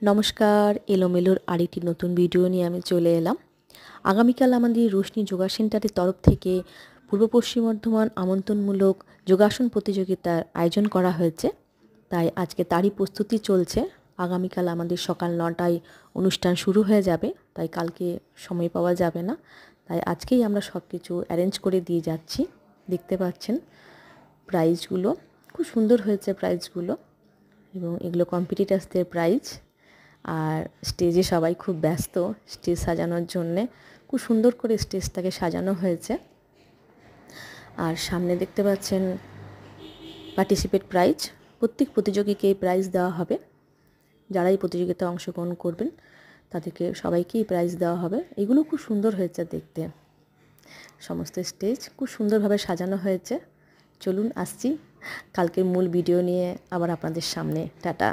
নমস্কার, এলোমেলোর আরেকটি নতুন ভিডিও নিয়ে আমি চলে এলাম। আগামীকাল আমাদের রোশনি যোগা সেন্টারের তরফ থেকে পূর্ব পশ্চিম বর্ধমান আমন্ত্রণমূলক যোগাসন প্রতিযোগিতার আয়োজন করা হয়েছে। তাই আজকে তারই প্রস্তুতি চলছে। আগামীকাল আমাদের সকাল 9টায় অনুষ্ঠান শুরু হয়ে যাবে, তাই কালকে সময় পাওয়া যাবে না। তাই আজকেই আমরা সব কিছু অ্যারেঞ্জ করে দিয়ে যাচ্ছি। দেখতে পাচ্ছেন প্রাইজগুলো, খুব সুন্দর হয়েছে প্রাইজগুলো, এবং এগুলো কম্পিটিটার্সদের প্রাইজ। আর স্টেজে সবাই খুব ব্যস্ত স্টেজ সাজানোর জন্যে। খুব সুন্দর করে স্টেজটাকে সাজানো হয়েছে। আর সামনে দেখতে পাচ্ছেন পার্টিসিপেট প্রাইজ। প্রত্যেক প্রতিযোগীকে এই প্রাইজ দেওয়া হবে। যারা এই প্রতিযোগিতায় অংশগ্রহণ করবেন তাদেরকে সবাইকেই প্রাইজ দেওয়া হবে। এগুলো খুব সুন্দর হয়েছে দেখতে। সমস্ত স্টেজ খুব সুন্দরভাবে সাজানো হয়েছে। চলুন আসছি কালকের মূল ভিডিও নিয়ে আবার আপনাদের সামনে। টাটা।